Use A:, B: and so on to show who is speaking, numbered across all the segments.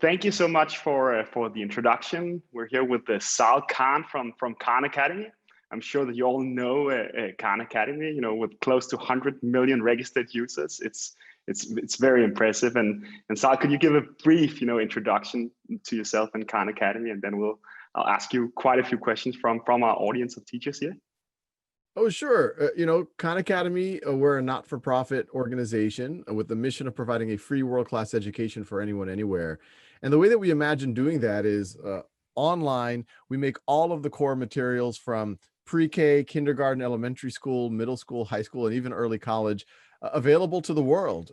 A: Thank you so much for the introduction. We're here with Sal Khan from Khan Academy. I'm sure that you all know Khan Academy. You know, with close to 100 million registered users, it's very impressive. And Sal, could you give a brief introduction to yourself and Khan Academy, and then I'll ask you quite a few questions from our audience of teachers here.
B: Oh, sure. Khan Academy, we're a not-for-profit organization with the mission of providing a free world-class education for anyone, anywhere. And the way that we imagine doing that is online. We make all of the core materials from pre-K, kindergarten, elementary school, middle school, high school, and even early college available to the world.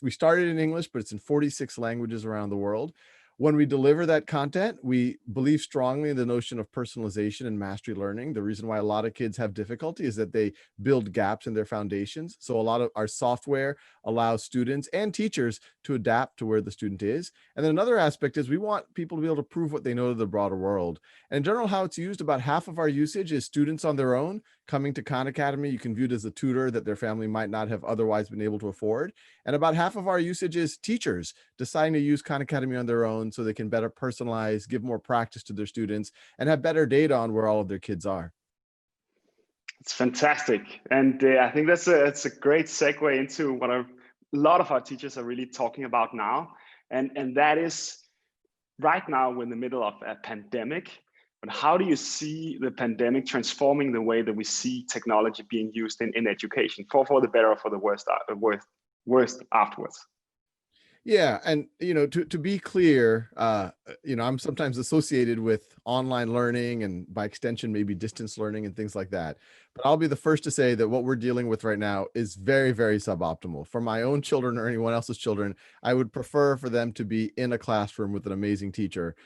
B: We started in English, but it's in 46 languages around the world. When we deliver that content, we believe strongly in the notion of personalization and mastery learning. The reason why a lot of kids have difficulty is that they build gaps in their foundations. So a lot of our software allows students and teachers to adapt to where the student is. And then another aspect is we want people to be able to prove what they know to the broader world. And in general, how it's used, about half of our usage is students on their own coming to Khan Academy. You can view it as a tutor that their family might not have otherwise been able to afford. And about half of our usage is teachers deciding to use Khan Academy on their own so they can better personalize, give more practice to their students, and have better data on where all of their kids are.
A: It's fantastic. And I think that's a great segue into what a lot of our teachers are really talking about now. And that is, right now we're in the middle of a pandemic, but how do you see the pandemic transforming the way that we see technology being used in education, for the better or for the worst afterwards?
B: Yeah, and to be clear, I'm sometimes associated with online learning and by extension maybe distance learning and things like that. But I'll be the first to say that what we're dealing with right now is very, very suboptimal. For my own children or anyone else's children, I would prefer for them to be in a classroom with an amazing teacher.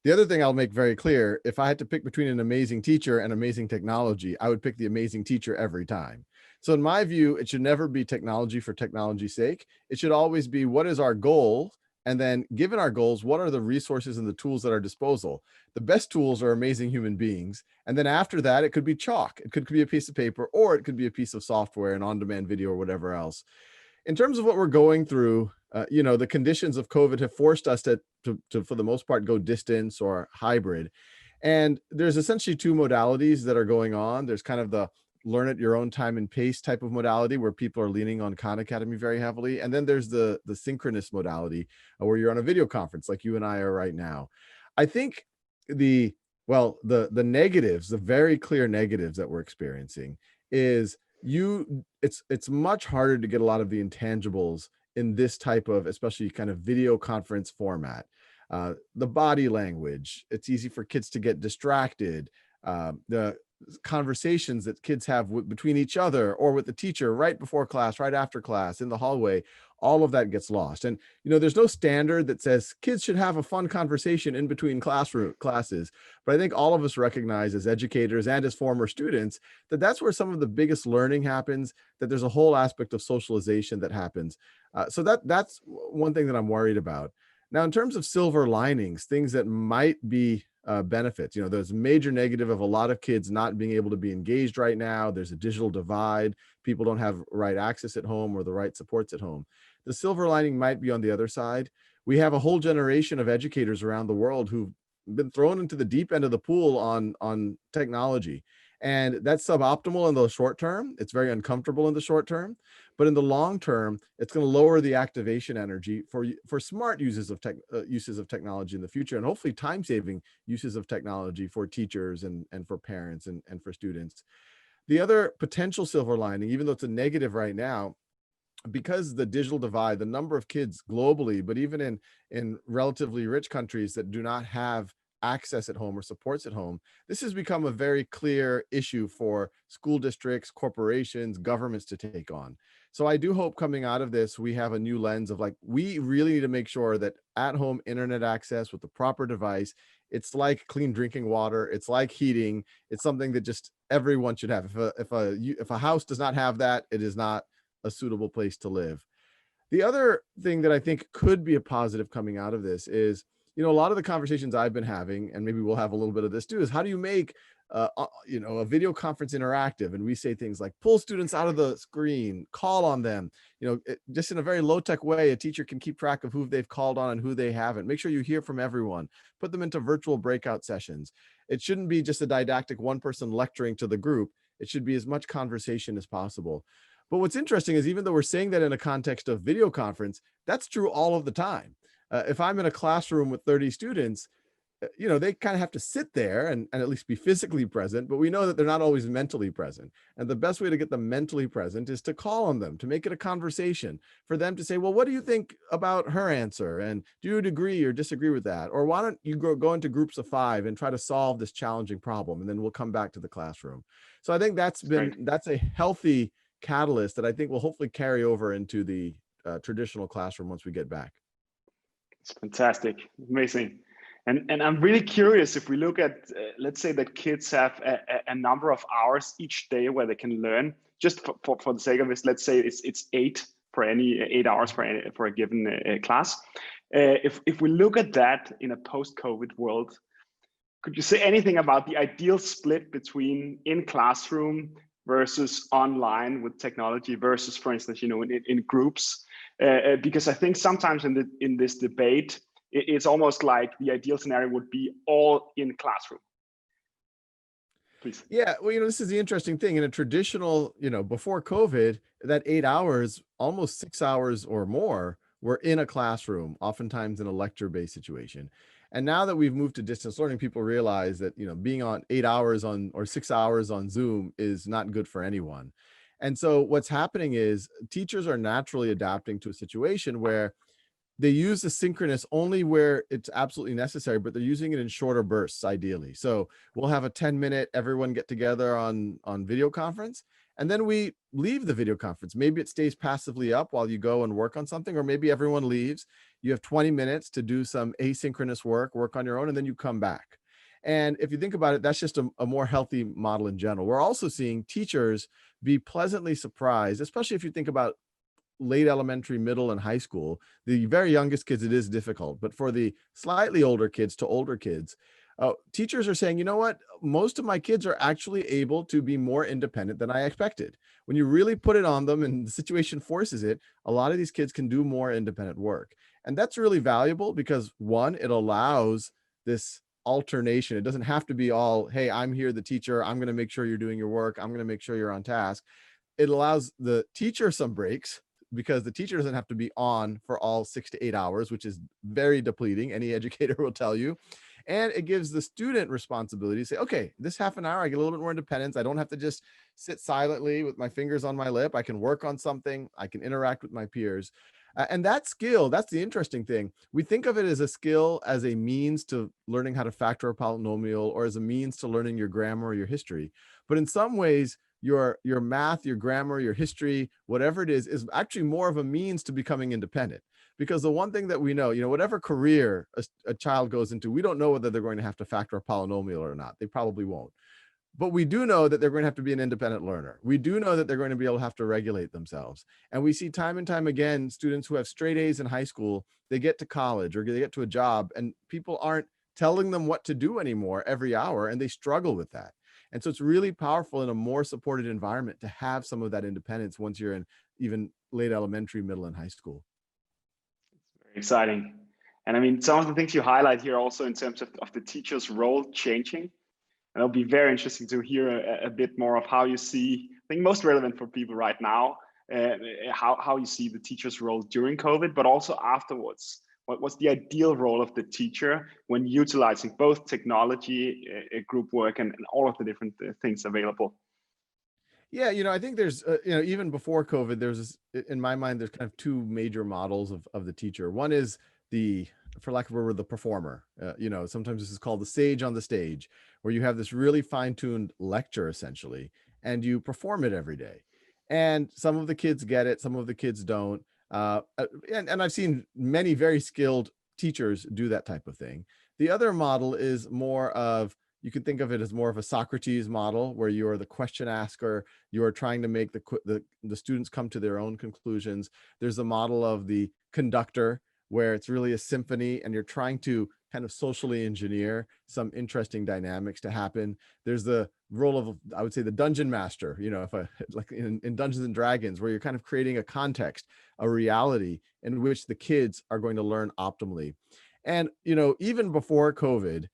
B: The other thing I'll make very clear, if I had to pick between an amazing teacher and amazing technology, I would pick the amazing teacher every time. So in my view, it should never be technology for technology's sake. It should always be, what is our goal? And then given our goals, what are the resources and the tools at our disposal? The best tools are amazing human beings. And then after that, it could be chalk. It could be a piece of paper, or it could be a piece of software, an on-demand video, or whatever else. In terms of what we're going through, the conditions of COVID have forced us to, for the most part, go distance or hybrid. And there's essentially two modalities that are going on. There's kind of the learn at your own time and pace type of modality where people are leaning on Khan Academy very heavily. And then there's the synchronous modality where you're on a video conference like you and I are right now. I think the negatives, the very clear negatives that we're experiencing is it's much harder to get a lot of the intangibles in this type of, especially kind of video conference format. The body language, it's easy for kids to get distracted. The conversations that kids have between each other or with the teacher right before class, right after class, in the hallway, all of that gets lost. And there's no standard that says kids should have a fun conversation in between classes, but I think all of us recognize as educators and as former students that that's where some of the biggest learning happens, that there's a whole aspect of socialization that happens. So that's one thing that I'm worried about. Now, in terms of silver linings, things that might be benefits, there's a major negative of a lot of kids not being able to be engaged right now. There's a digital divide. People don't have right access at home or the right supports at home. The silver lining might be on the other side. We have a whole generation of educators around the world who've been thrown into the deep end of the pool on technology. And that's suboptimal in the short term. It's very uncomfortable in the short term, but in the long term, it's going to lower the activation energy for smart uses of technology in the future, and hopefully time-saving uses of technology for teachers and for parents and for students. The other potential silver lining, even though it's a negative right now, because the digital divide, the number of kids globally, but even in relatively rich countries that do not have access at home or supports at home, this has become a very clear issue for school districts, corporations, governments to take on. So I do hope coming out of this, we have a new lens of we really need to make sure that at-home internet access with the proper device, it's like clean drinking water, it's like heating, it's something that just everyone should have. If a house does not have that, it is not a suitable place to live. The other thing that I think could be a positive coming out of this is, a lot of the conversations I've been having, and maybe we'll have a little bit of this too, is how do you make a video conference interactive, and we say things like pull students out of the screen, call on them, just in a very low tech way, a teacher can keep track of who they've called on and who they haven't. Make sure you hear from everyone, put them into virtual breakout sessions. It shouldn't be just a didactic one person lecturing to the group. It should be as much conversation as possible. But what's interesting is, even though we're saying that in a context of video conference, that's true all of the time. If I'm in a classroom with 30 students, they kind of have to sit there and at least be physically present, but we know that they're not always mentally present. And the best way to get them mentally present is to call on them, to make it a conversation, for them to say, well, what do you think about her answer? And do you agree or disagree with that? Or why don't you go into groups of 5 and try to solve this challenging problem? And then we'll come back to the classroom. So I think that's a healthy catalyst that I think will hopefully carry over into the traditional classroom once we get back.
A: It's fantastic, amazing. And I'm really curious, if we look at, let's say that kids have a number of hours each day where they can learn, just for the sake of this, let's say it's 8 hours for a given class. If we look at that in a post-COVID world, could you say anything about the ideal split between in classroom versus online with technology versus, for instance, in groups? Because I think sometimes in this debate, it's almost like the ideal scenario would be all in classroom. Please.
B: Yeah, well, this is the interesting thing. In a traditional, before COVID, that 8 hours, almost 6 hours or more, were in a classroom, oftentimes in a lecture-based situation. And now that we've moved to distance learning, people realize that, being on 8 hours on or 6 hours on Zoom is not good for anyone. And so what's happening is teachers are naturally adapting to a situation where they use the synchronous only where it's absolutely necessary, but they're using it in shorter bursts, ideally. So we'll have a 10-minute everyone get together on video conference, and then we leave the video conference. Maybe it stays passively up while you go and work on something, or maybe everyone leaves. You have 20 minutes to do some asynchronous work on your own, and then you come back. And if you think about it, that's just a more healthy model in general. We're also seeing teachers be pleasantly surprised, especially if you think about late elementary, middle, and high school. The very youngest kids, it is difficult, but for the slightly older kids to older kids, teachers are saying, you know what, most of my kids are actually able to be more independent than I expected. When you really put it on them and the situation forces it, a lot of these kids can do more independent work. And that's really valuable because, one, it allows this alternation. It doesn't have to be all, hey, I'm here, the teacher, I'm going to make sure you're doing your work, I'm going to make sure you're on task. It allows the teacher some breaks, because the teacher doesn't have to be on for all 6 to 8 hours, which is very depleting. Any educator will tell you. And it gives the student responsibility to say, okay, this half an hour, I get a little bit more independence. I don't have to just sit silently with my fingers on my lip. I can work on something. I can interact with my peers. And that skill, that's the interesting thing. We think of it as a skill, as a means to learning how to factor a polynomial, or as a means to learning your grammar or your history. But in some ways, your math, your grammar, your history, whatever it is actually more of a means to becoming independent. Because the one thing that we know, whatever career a child goes into, we don't know whether they're going to have to factor a polynomial or not. They probably won't. But we do know that they're going to have to be an independent learner. We do know that they're going to be able to have to regulate themselves. And we see time and time again, students who have straight A's in high school, they get to college or they get to a job, and people aren't telling them what to do anymore every hour, and they struggle with that. And so it's really powerful in a more supported environment to have some of that independence once you're in even late elementary, middle, and high school.
A: It's very exciting. And I mean, some of the things you highlight here also in terms of the teacher's role changing. And it'll be very interesting to hear a bit more of how you see, I think most relevant for people right now, how you see the teacher's role during COVID, but also afterwards. What's the ideal role of the teacher when utilizing both technology, group work, and all of the different things available?
B: Yeah, I think there's, even before COVID, there's, in my mind, there's kind of 2 major models of the teacher. One is the, for lack of a word, the performer. Sometimes this is called the sage on the stage, where you have this really fine-tuned lecture, essentially, and you perform it every day. And some of the kids get it, some of the kids don't. And I've seen many very skilled teachers do that type of thing. The other model is more of, you can think of it as more of a Socrates model, where you are the question asker. You are trying to make the students come to their own conclusions. There's a model of the conductor, where it's really a symphony, and you're trying to kind of socially engineer some interesting dynamics to happen. There's the role of, I would say, the dungeon master, you know, if I like in Dungeons and Dragons, where you're kind of creating a context, a reality in which the kids are going to learn optimally. And, you know, even before COVID,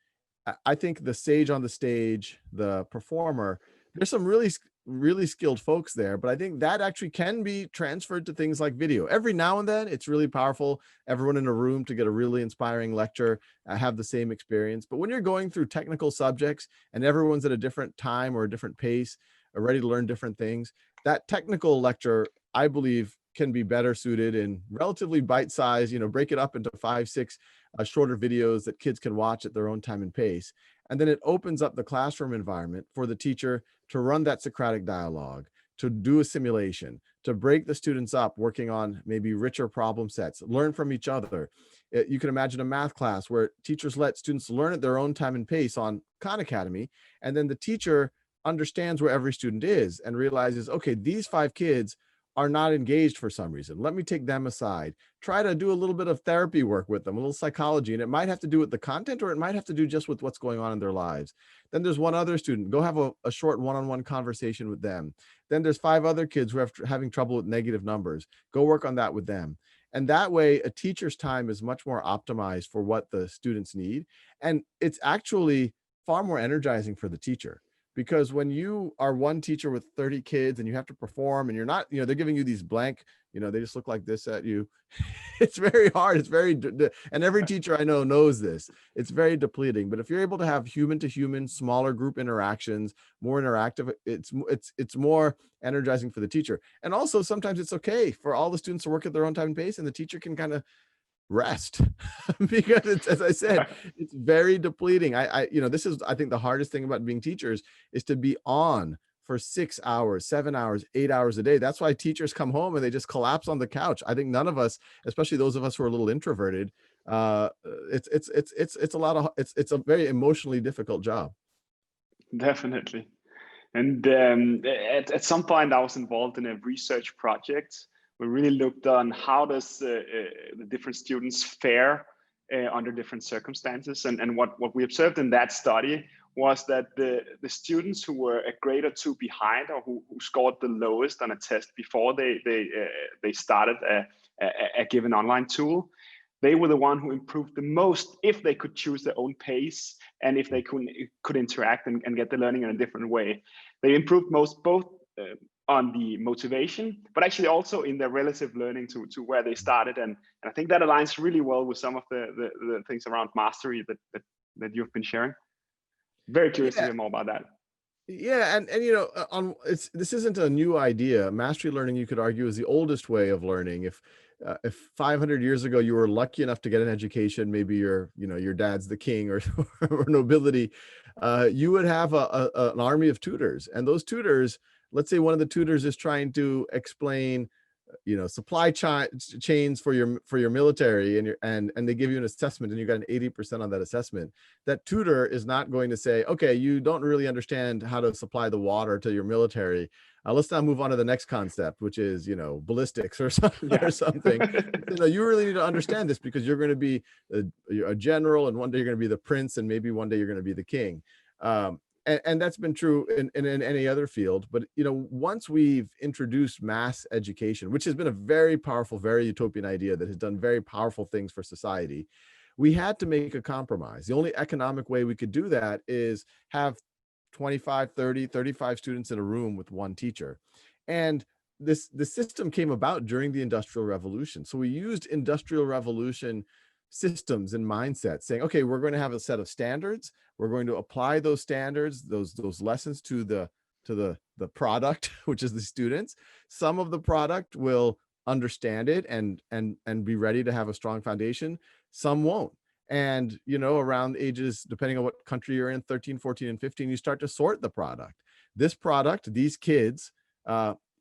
B: I think the sage on the stage, the performer, there's some really skilled folks there, but I think that actually can be transferred to things like video. Every now and then it's really powerful, everyone in a room to get a really inspiring lecture, have the same experience. But when you're going through technical subjects and everyone's at a different time or a different pace, are ready to learn different things, that technical lecture, I believe, can be better suited in relatively bite-sized, you know, break it up into 5, 6 shorter videos that kids can watch at their own time and pace. And then it opens up the classroom environment for the teacher to run that Socratic dialogue, to do a simulation, to break the students up working on maybe richer problem sets, learn from each other. You can imagine a math class where teachers let students learn at their own time and pace on Khan Academy, and then the teacher understands where every student is and realizes, okay, these 5 kids are not engaged for some reason. Let me take them aside, try to do a little bit of therapy work with them, a little psychology, and it might have to do with the content, or it might have to do just with what's going on in their lives. Then there's one other student, go have a short one-on-one conversation with them. Then there's 5 other kids who are having trouble with negative numbers. Go work on that with them. And that way, a teacher's time is much more optimized for what the students need. And it's actually far more energizing for the teacher. Because when you are one teacher with 30 kids and you have to perform and you're not, you know, they're giving you these blank, you know, they just look like this at you. It's very hard. It's very, and every teacher I know knows this. It's very depleting. But if you're able to have human to human, smaller group interactions, more interactive, it's more energizing for the teacher. And also sometimes it's okay for all the students to work at their own time and pace, and the teacher can kind of rest because it's, as I said, it's very depleting. You know, this is, I think, the hardest thing about being teachers is to be on for 6 hours, 7 hours, 8 hours a day. That's why teachers come home and they just collapse on the couch. I think none of us, especially those of us who are a little introverted, it's a lot of, it's a very emotionally difficult job.
A: Definitely. And at some point I was involved in a research project. We really looked on how does the different students fare under different circumstances. And what we observed in that study was that the students who were a grade or 2 behind, or who scored the lowest on a test before they started a given online tool, they were the one who improved the most if they could choose their own pace and if they could interact and get the learning in a different way. They improved most both on the motivation, but actually also in their relative learning to where they started. And I think that aligns really well with some of the things around mastery that you've been sharing. Very curious to hear more about that.
B: Yeah, and you know, this isn't a new idea. Mastery learning, you could argue, is the oldest way of learning. If 500 years ago you were lucky enough to get an education, maybe your dad's the king or, or nobility, you would have an army of tutors, and those tutors, let's say one of the tutors is trying to explain, you know, supply chains for your military, and they give you an assessment and you got an 80% on that assessment. That tutor is not going to say, okay, you don't really understand how to supply the water to your military. Let's now move on to the next concept, which is, you know, ballistics or something.
A: Yeah.
B: Or something. You know, you really need to understand this because you're going to be a general, and one day you're going to be the prince, and maybe one day you're going to be the king. And that's been true in any other field. But, you know, once we've introduced mass education, which has been a very powerful, very utopian idea that has done very powerful things for society, we had to make a compromise. The only economic way we could do that is have 25, 30, 35 students in a room with one teacher. And the system came about during the Industrial Revolution. So we used Industrial Revolution systems and mindsets, saying, okay, we're going to have a set of standards. We're going to apply those standards, those lessons to the product, which is the students. Some of the product will understand it and be ready to have a strong foundation. Some won't. And, you know, around ages, depending on what country you're in, 13, 14, and 15, you start to sort the product. This product, these kids,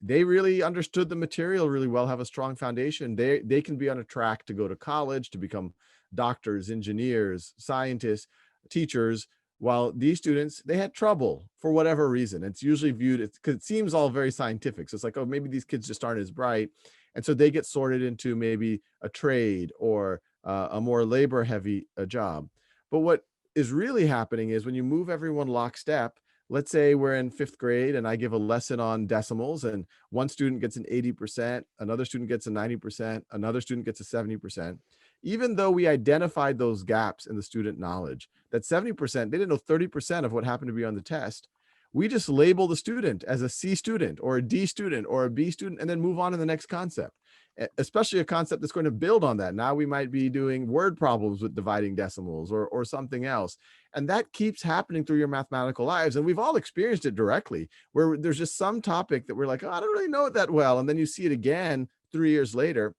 B: they really understood the material really well, have a strong foundation. They can be on a track to go to college, to become doctors, engineers, scientists, teachers, while these students, they had trouble for whatever reason. It's usually viewed, because it seems all very scientific. So it's like, oh, maybe these kids just aren't as bright. And so they get sorted into maybe a trade or a more labor heavy job. But what is really happening is when you move everyone lockstep, let's say we're in 5th grade and I give a lesson on decimals and one student gets an 80%, another student gets a 90%, another student gets a 70%. Even though we identified those gaps in the student knowledge, that 70%, they didn't know 30% of what happened to be on the test. We just label the student as a C student or a D student or a B student and then move on to the next concept, especially a concept that's going to build on that. Now we might be doing word problems with dividing decimals or something else. And that keeps happening through your mathematical lives. And we've all experienced it directly, where there's just some topic that we're like, oh, I don't really know it that well. And then you see it again 3 years later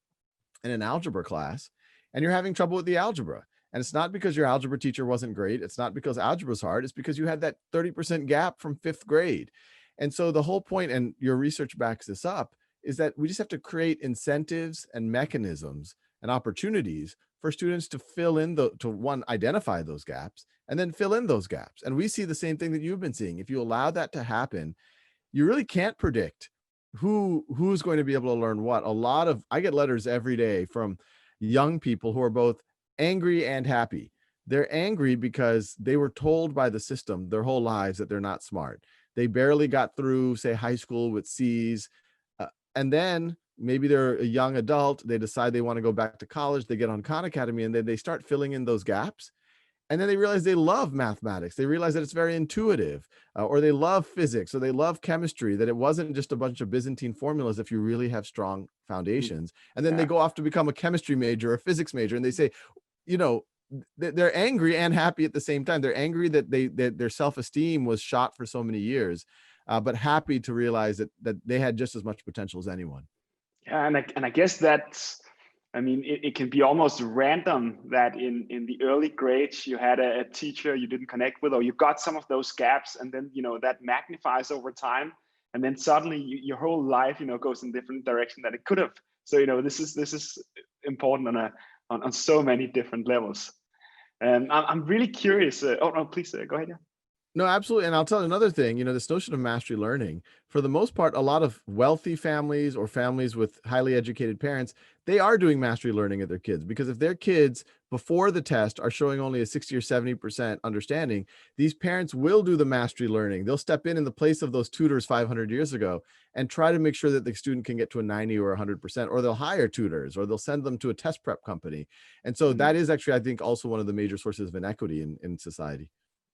B: in an algebra class, and you're having trouble with the algebra. And it's not because your algebra teacher wasn't great. It's not because algebra is hard. It's because you had that 30% gap from 5th grade. And so the whole point, and your research backs this up, is that we just have to create incentives and mechanisms and opportunities for students to fill in to one, identify those gaps and then fill in those gaps. And we see the same thing that you've been seeing. If you allow that to happen, you really can't predict who's going to be able to learn what. I get letters every day from young people who are both angry and happy. They're angry because they were told by the system their whole lives that they're not smart. They barely got through, say, high school with C's. And then maybe they're a young adult. They decide they want to go back to college. They get on Khan Academy and then they start filling in those gaps. And then they realize they love mathematics. They realize that it's very intuitive, or they love physics, or they love chemistry, that it wasn't just a bunch of Byzantine formulas if you really have strong foundations. And then they go off to become a chemistry major or a physics major. And they say, you know, they're angry and happy at the same time. They're angry that their self-esteem was shot for so many years, but happy to realize that they had just as much potential as anyone.
A: Yeah, and I guess that's, I mean, it can be almost random that in the early grades you had a teacher you didn't connect with, or you got some of those gaps, and then that magnifies over time, and then suddenly your whole life goes in different direction that it could have. So this is important on so many different levels. And I'm really curious. Oh no, please go ahead. Yeah.
B: No, absolutely. And I'll tell you another thing, this notion of mastery learning, for the most part, a lot of wealthy families or families with highly educated parents, they are doing mastery learning at their kids, because if their kids before the test are showing only a 60 or 70% understanding, these parents will do the mastery learning. They'll step in the place of those tutors 500 years ago and try to make sure that the student can get to a 90 or 100%, or they'll hire tutors, or they'll send them to a test prep company. And so that is actually, I think, also one of the major sources of inequity in society.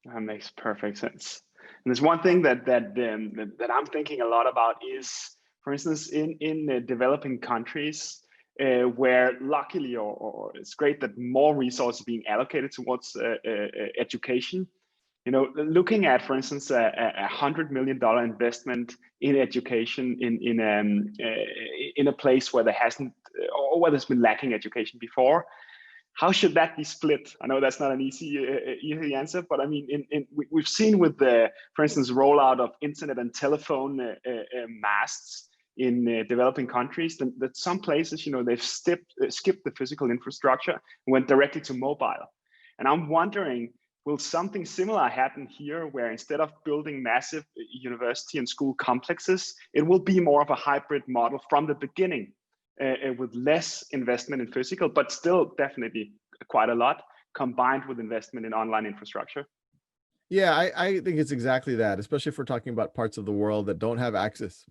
A: That makes perfect sense. And there's one thing that I'm thinking a lot about is, for instance, in developing countries, where luckily or it's great that more resources are being allocated towards education. Looking at, for instance, $100 million investment in education in a place where there hasn't, or where there's been lacking education before. How should that be split? I know that's not an easy answer, but I mean, we've seen with the, for instance, rollout of internet and telephone masts in developing countries, that some places, they've skipped the physical infrastructure and went directly to mobile. And I'm wondering, will something similar happen here, where instead of building massive university and school complexes, it will be more of a hybrid model from the beginning? With less investment in physical, but still definitely quite a lot, combined with investment in online infrastructure.
B: Yeah, I think it's exactly that, especially if we're talking about parts of the world that don't have access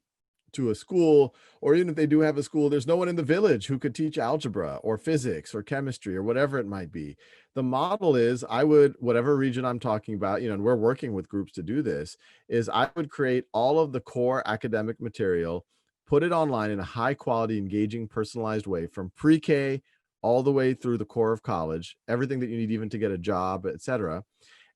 B: to a school, or even if they do have a school, there's no one in the village who could teach algebra or physics or chemistry or whatever it might be. The model is, whatever region I'm talking about, and we're working with groups to do this, is I would create all of the core academic material, put it online in a high quality, engaging, personalized way from pre-K all the way through the core of college, everything that you need even to get a job, etc.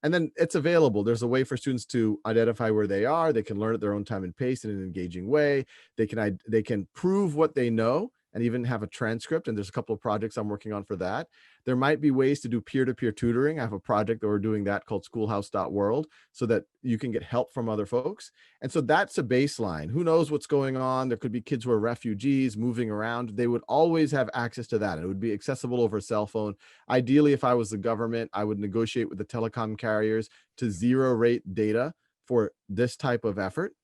B: And then it's available. There's a way for students to identify where they are. They can learn at their own time and pace in an engaging way. They can prove what they know and even have a transcript. And there's a couple of projects I'm working on for that. There might be ways to do peer-to-peer tutoring. I have a project that we're doing that called schoolhouse.world, so that you can get help from other folks. And so that's a baseline. Who knows what's going on? There could be kids who are refugees moving around. They would always have access to that. It would be accessible over a cell phone. Ideally, if I was the government, I would negotiate with the telecom carriers to zero rate data for this type of effort.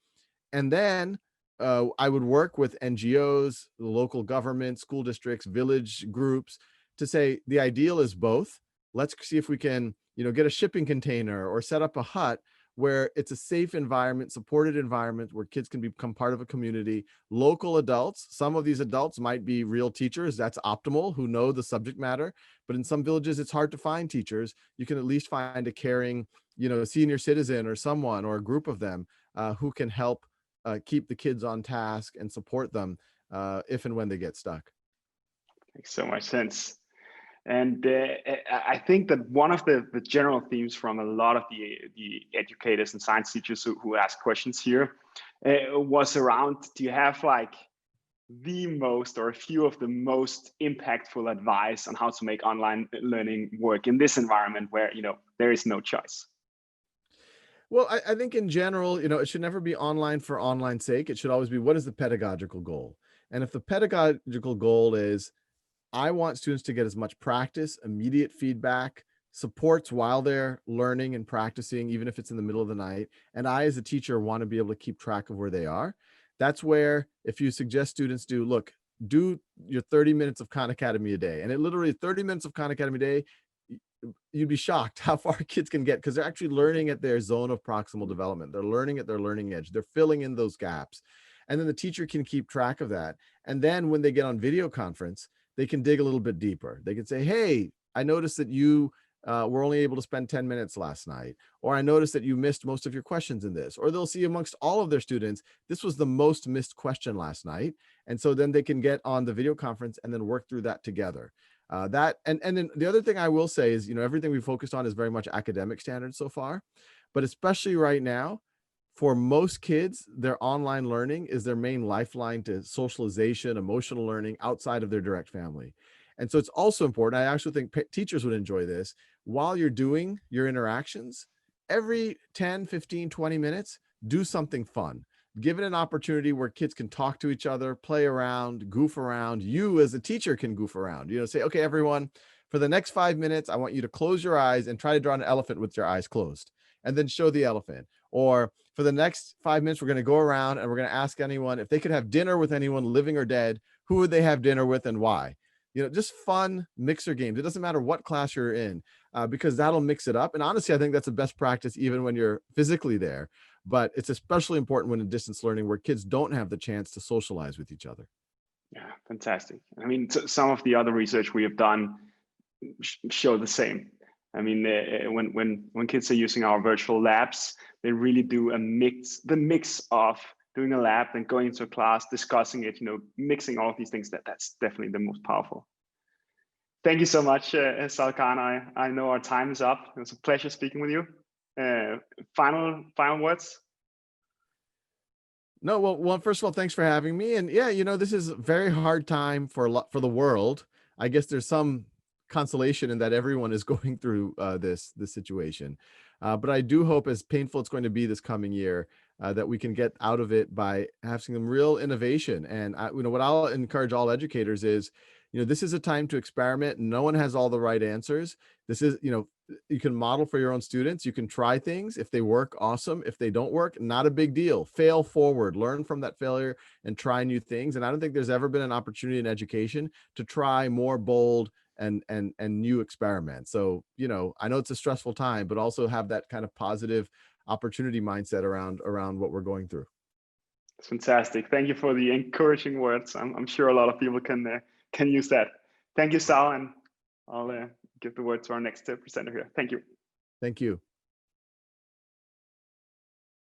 B: And then I would work with NGOs, local government, school districts, village groups to say the ideal is both. Let's see if we can get a shipping container or set up a hut where it's a safe environment, supported environment where kids can become part of a community. Local adults, some of these adults might be real teachers, that's optimal, who know the subject matter. But in some villages, it's hard to find teachers. You can at least find a caring, senior citizen or someone or a group of them who can help keep the kids on task and support them if and when they get stuck.
A: Makes so much sense. And I think that one of the general themes from a lot of the educators and science teachers who ask questions here was around, do you have like the most or a few of the most impactful advice on how to make online learning work in this environment where, there is no choice?
B: Well, I think in general, it should never be online for online's sake. It should always be, what is the pedagogical goal? And if the pedagogical goal is, I want students to get as much practice, immediate feedback, supports while they're learning and practicing, even if it's in the middle of the night, and I, as a teacher, want to be able to keep track of where they are. That's where, if you suggest students do your 30 minutes of Khan Academy a day, and it literally 30 minutes of Khan Academy a day, you'd be shocked how far kids can get, because they're actually learning at their zone of proximal development. They're learning at their learning edge. They're filling in those gaps. And then the teacher can keep track of that. And then when they get on video conference, they can dig a little bit deeper. They can say, hey, I noticed that you were only able to spend 10 minutes last night, or I noticed that you missed most of your questions in this, or they'll see amongst all of their students, this was the most missed question last night. And so then they can get on the video conference and then work through that together. And then the other thing I will say is, everything we focused on is very much academic standards so far, but especially right now, for most kids, their online learning is their main lifeline to socialization, emotional learning outside of their direct family. And so it's also important, I actually think teachers would enjoy this, while you're doing your interactions, every 10, 15, 20 minutes, do something fun. Give it an opportunity where kids can talk to each other, play around, goof around. You as a teacher can goof around, say, okay, everyone, for the next 5 minutes, I want you to close your eyes and try to draw an elephant with your eyes closed, and then show the elephant. Or for the next 5 minutes, we're going to go around and we're going to ask anyone if they could have dinner with anyone living or dead, who would they have dinner with and why? Just fun mixer games. It doesn't matter what class you're in, because that'll mix it up. And honestly, I think that's the best practice even when you're physically there. But it's especially important when in distance learning, where kids don't have the chance to socialize with each other.
A: Yeah, fantastic. I mean, some of the other research we have done show the same. I mean, when kids are using our virtual labs, they really do the mix of doing a lab and going into a class, discussing it, mixing all of these things. That's definitely the most powerful. Thank you so much, Sal Khan. I know our time is up. It was a pleasure speaking with you. Final words?
B: No, well, first of all, thanks for having me. And yeah, this is a very hard time for the world. I guess there's some consolation in that everyone is going through this situation. But I do hope, as painful it's going to be this coming year, that we can get out of it by having some real innovation. And what I'll encourage all educators is, this is a time to experiment. No one has all the right answers. This is, you can model for your own students. You can try things. If they work, awesome. If they don't work, not a big deal. Fail forward, learn from that failure and try new things. And I don't think there's ever been an opportunity in education to try more bold and new experiments. So, I know it's a stressful time, but also have that kind of positive opportunity mindset around what we're going through.
A: It's fantastic. Thank you for the encouraging words. I'm sure a lot of people can use that. Thank you, Sal, and I'll give the word to our next presenter here. Thank you.
B: Thank you.